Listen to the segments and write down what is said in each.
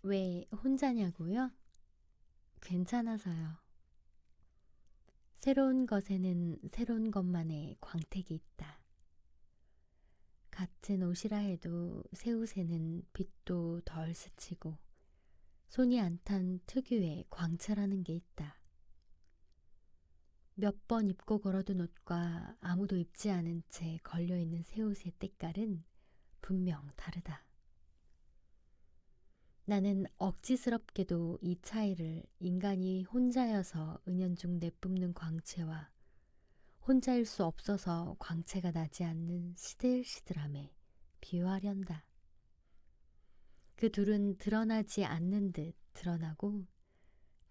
왜 혼자냐고요? 괜찮아서요. 새로운 것에는 새로운 것만의 광택이 있다. 같은 옷이라 해도 새 옷에는 빛도 덜 스치고 손이 안 탄 특유의 광채라는 게 있다. 몇 번 입고 걸어둔 옷과 아무도 입지 않은 채 걸려있는 새 옷의 때깔은 분명 다르다. 나는 억지스럽게도 이 차이를 인간이 혼자여서 은연중 내뿜는 광채와 혼자일 수 없어서 광채가 나지 않는 시들시들함에 비유하련다. 그 둘은 드러나지 않는 듯 드러나고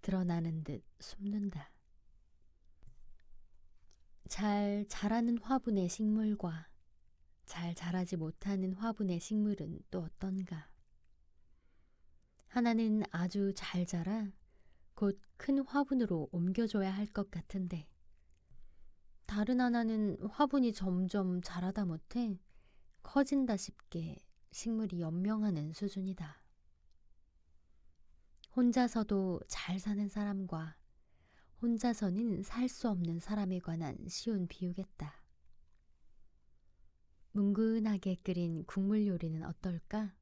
드러나는 듯 숨는다. 잘 자라는 화분의 식물과 잘 자라지 못하는 화분의 식물은 또 어떤가? 하나는 아주 잘 자라 곧 큰 화분으로 옮겨줘야 할 것 같은데 다른 하나는 화분이 점점 자라다 못해 커진다 싶게 식물이 연명하는 수준이다. 혼자서도 잘 사는 사람과 혼자서는 살 수 없는 사람에 관한 쉬운 비유겠다. 뭉근하게 끓인 국물 요리는 어떨까?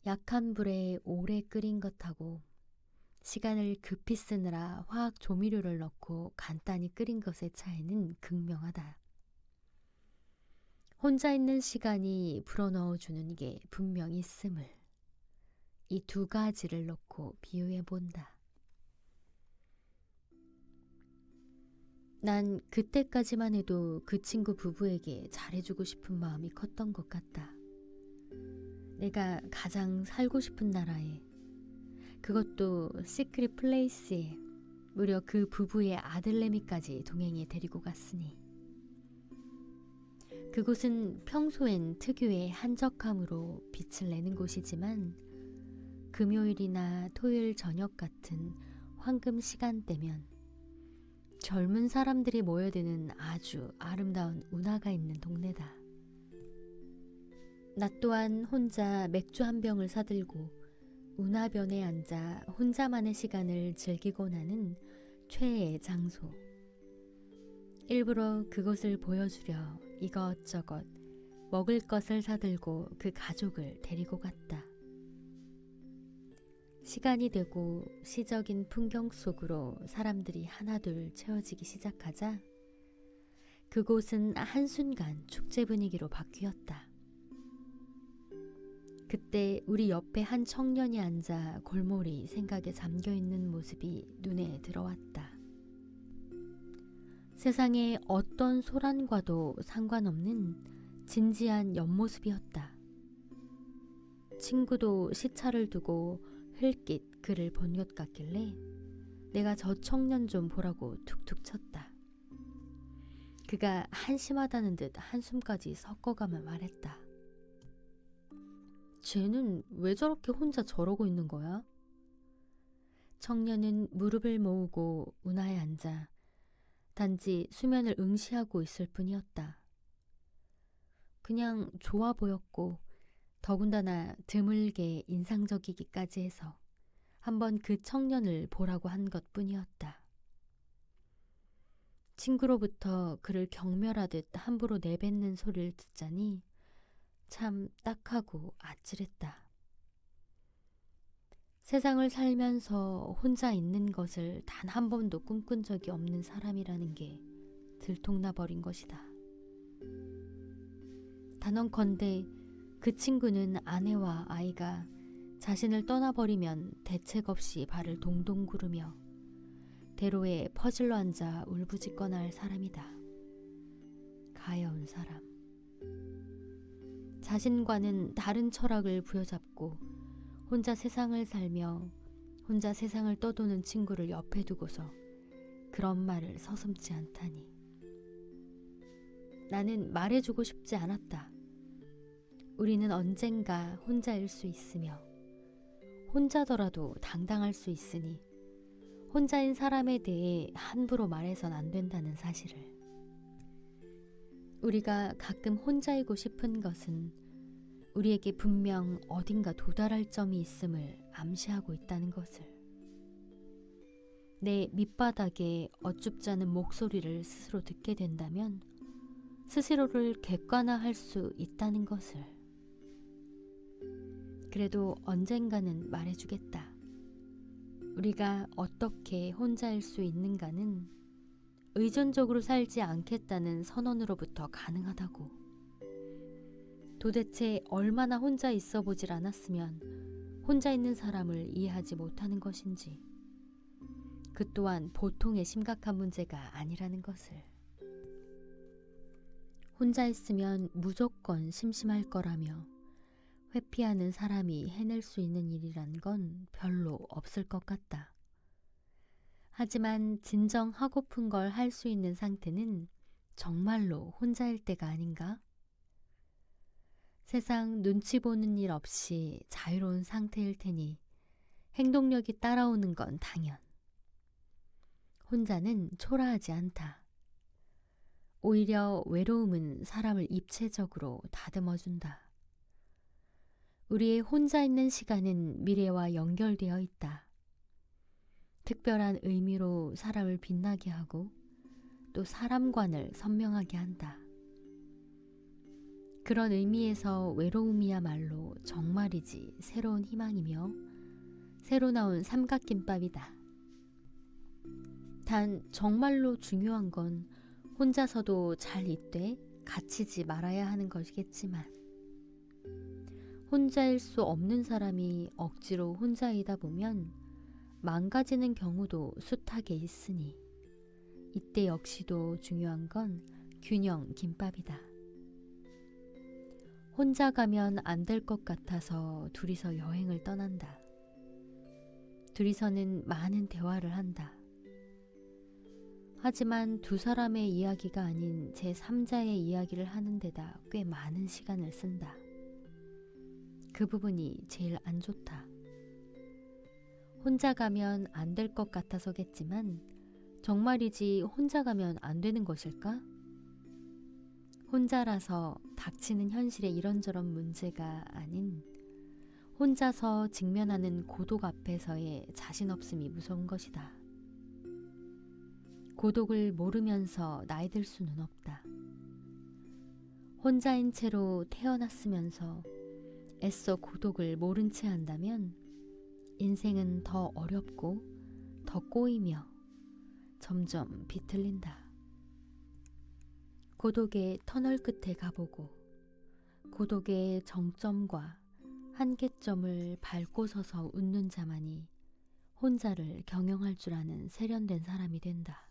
약한 불에 오래 끓인 것하고 시간을 급히 쓰느라 화학 조미료를 넣고 간단히 끓인 것의 차이는 극명하다. 혼자 있는 시간이 불어넣어주는 게 분명히 있음을 이 두 가지를 놓고 비유해 본다. 난 그때까지만 해도 그 친구 부부에게 잘해주고 싶은 마음이 컸던 것 같다. 내가 가장 살고 싶은 나라에, 그것도 시크릿 플레이스에 무려 그 부부의 아들내미까지 동행해 데리고 갔으니 그곳은 평소엔 특유의 한적함으로 빛을 내는 곳이지만 금요일이나 토요일 저녁 같은 황금 시간대면 젊은 사람들이 모여드는 아주 아름다운 운하가 있는 동네다. 나 또한 혼자 맥주 한 병을 사들고 운하변에 앉아 혼자만의 시간을 즐기고 나는 최애의 장소. 일부러 그곳을 보여주려 이것저것 먹을 것을 사들고 그 가족을 데리고 갔다. 시간이 되고 시적인 풍경 속으로 사람들이 하나둘 채워지기 시작하자 그곳은 한순간 축제 분위기로 바뀌었다. 그때 우리 옆에 한 청년이 앉아 골몰이 생각에 잠겨있는 모습이 눈에 들어왔다. 세상에 어떤 소란과도 상관없는 진지한 옆모습이었다. 친구도 시차를 두고 흘낏 그를 본 것 같길래 내가 저 청년 좀 보라고 툭툭 쳤다. 그가 한심하다는 듯 한숨까지 섞어가며 말했다. 쟤는 왜 저렇게 혼자 저러고 있는 거야? 청년은 무릎을 모으고 운하에 앉아 단지 수면을 응시하고 있을 뿐이었다. 그냥 좋아 보였고 더군다나 드물게 인상적이기까지 해서 한번 그 청년을 보라고 한 것뿐이었다. 친구로부터 그를 경멸하듯 함부로 내뱉는 소리를 듣자니 참 딱하고 아찔했다. 세상을 살면서 혼자 있는 것을 단 한 번도 꿈꾼 적이 없는 사람이라는 게 들통나버린 것이다. 단언컨대 그 친구는 아내와 아이가 자신을 떠나버리면 대책 없이 발을 동동 구르며 대로에 퍼질러 앉아 울부짖거나 할 사람이다. 가여운 사람. 자신과는 다른 철학을 부여잡고 혼자 세상을 살며 혼자 세상을 떠도는 친구를 옆에 두고서 그런 말을 서슴지 않다니. 나는 말해주고 싶지 않았다. 우리는 언젠가 혼자일 수 있으며 혼자더라도 당당할 수 있으니 혼자인 사람에 대해 함부로 말해선 안 된다는 사실을. 우리가 가끔 혼자이고 싶은 것은 우리에게 분명 어딘가 도달할 점이 있음을 암시하고 있다는 것을. 내 밑바닥에 어쭙지 않은 목소리를 스스로 듣게 된다면 스스로를 객관화할 수 있다는 것을. 그래도 언젠가는 말해주겠다. 우리가 어떻게 혼자일 수 있는가는 의존적으로 살지 않겠다는 선언으로부터 가능하다고. 도대체 얼마나 혼자 있어 보질 않았으면 혼자 있는 사람을 이해하지 못하는 것인지, 그 또한 보통의 심각한 문제가 아니라는 것을. 혼자 있으면 무조건 심심할 거라며 회피하는 사람이 해낼 수 있는 일이란 건 별로 없을 것 같다. 하지만 진정 하고픈 걸 할 수 있는 상태는 정말로 혼자일 때가 아닌가? 세상 눈치 보는 일 없이 자유로운 상태일 테니 행동력이 따라오는 건 당연. 혼자는 초라하지 않다. 오히려 외로움은 사람을 입체적으로 다듬어준다. 우리의 혼자 있는 시간은 미래와 연결되어 있다. 특별한 의미로 사람을 빛나게 하고 또 사람관을 선명하게 한다. 그런 의미에서 외로움이야말로 정말이지 새로운 희망이며 새로 나온 삼각김밥이다. 단 정말로 중요한 건 혼자서도 잘 있되 갇히지 말아야 하는 것이겠지만, 혼자일 수 없는 사람이 억지로 혼자이다 보면 망가지는 경우도 숱하게 있으니 이때 역시도 중요한 건 균형 김밥이다. 혼자 가면 안 될 것 같아서 둘이서 여행을 떠난다. 둘이서는 많은 대화를 한다. 하지만 두 사람의 이야기가 아닌 제3자의 이야기를 하는 데다 꽤 많은 시간을 쓴다. 그 부분이 제일 안 좋다. 혼자 가면 안 될 것 같아서겠지만 정말이지 혼자 가면 안 되는 것일까? 혼자라서 닥치는 현실의 이런저런 문제가 아닌 혼자서 직면하는 고독 앞에서의 자신 없음이 무서운 것이다. 고독을 모르면서 나이 들 수는 없다. 혼자인 채로 태어났으면서 애써 고독을 모른 채 한다면 인생은 더 어렵고 더 꼬이며 점점 비틀린다. 고독의 터널 끝에 가보고 고독의 정점과 한계점을 밟고 서서 웃는 자만이 혼자를 경영할 줄 아는 세련된 사람이 된다.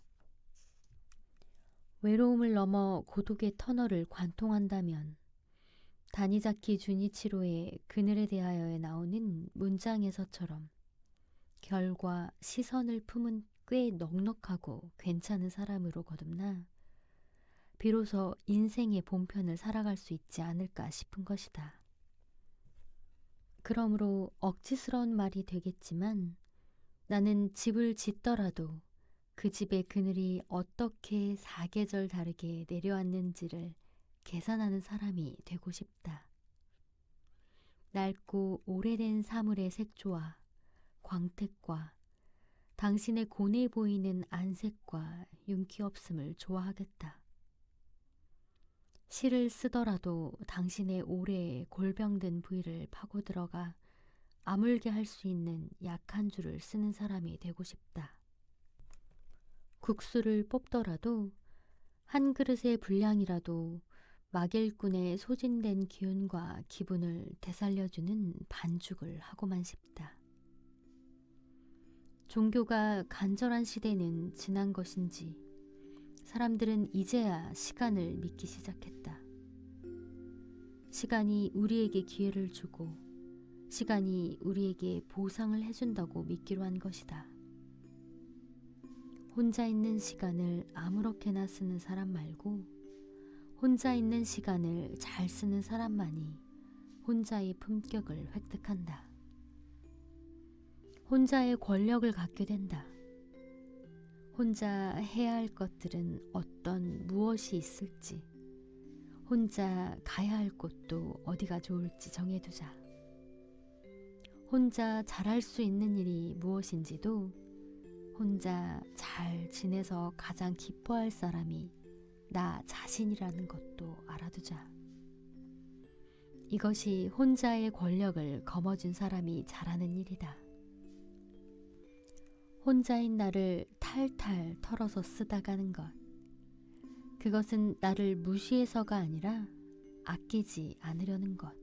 외로움을 넘어 고독의 터널을 관통한다면 다니자키 주니치로의 그늘에 대하여에 나오는 문장에서처럼 결과 시선을 품은 꽤 넉넉하고 괜찮은 사람으로 거듭나 비로소 인생의 본편을 살아갈 수 있지 않을까 싶은 것이다. 그러므로 억지스러운 말이 되겠지만 나는 집을 짓더라도 그 집의 그늘이 어떻게 사계절 다르게 내려왔는지를 계산하는 사람이 되고 싶다. 낡고 오래된 사물의 색조와 광택과 당신의 고뇌 보이는 안색과 윤기 없음을 좋아하겠다. 시를 쓰더라도 당신의 오래 골병든 부위를 파고들어가 아물게 할 수 있는 약한 줄을 쓰는 사람이 되고 싶다. 국수를 뽑더라도 한 그릇의 분량이라도 막일꾼의 소진된 기운과 기분을 되살려주는 반죽을 하고만 싶다. 종교가 간절한 시대는 지난 것인지 사람들은 이제야 시간을 믿기 시작했다. 시간이 우리에게 기회를 주고 시간이 우리에게 보상을 해준다고 믿기로 한 것이다. 혼자 있는 시간을 아무렇게나 쓰는 사람 말고 혼자 있는 시간을 잘 쓰는 사람만이 혼자의 품격을 획득한다. 혼자의 권력을 갖게 된다. 혼자 해야 할 것들은 어떤 무엇이 있을지, 혼자 가야 할 곳도 어디가 좋을지 정해두자. 혼자 잘할 수 있는 일이 무엇인지도, 혼자 잘 지내서 가장 기뻐할 사람이 나 자신이라는 것도 알아두자. 이것이 혼자의 권력을 거머쥔 사람이 잘하는 일이다. 혼자인 나를 탈탈 털어서 쓰다가는 것. 그것은 나를 무시해서가 아니라 아끼지 않으려는 것.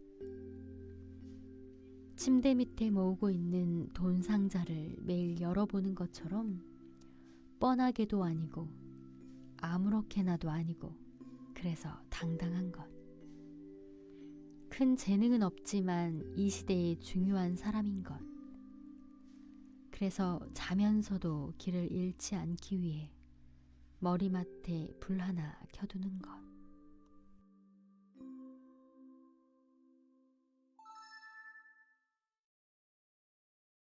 침대 밑에 모으고 있는 돈 상자를 매일 열어보는 것처럼 뻔하게도 아니고 아무렇게나도 아니고, 그래서 당당한 것. 큰 재능은 없지만 이 시대에 중요한 사람인 것. 그래서 자면서도 길을 잃지 않기 위해 머리맡에 불 하나 켜두는 것.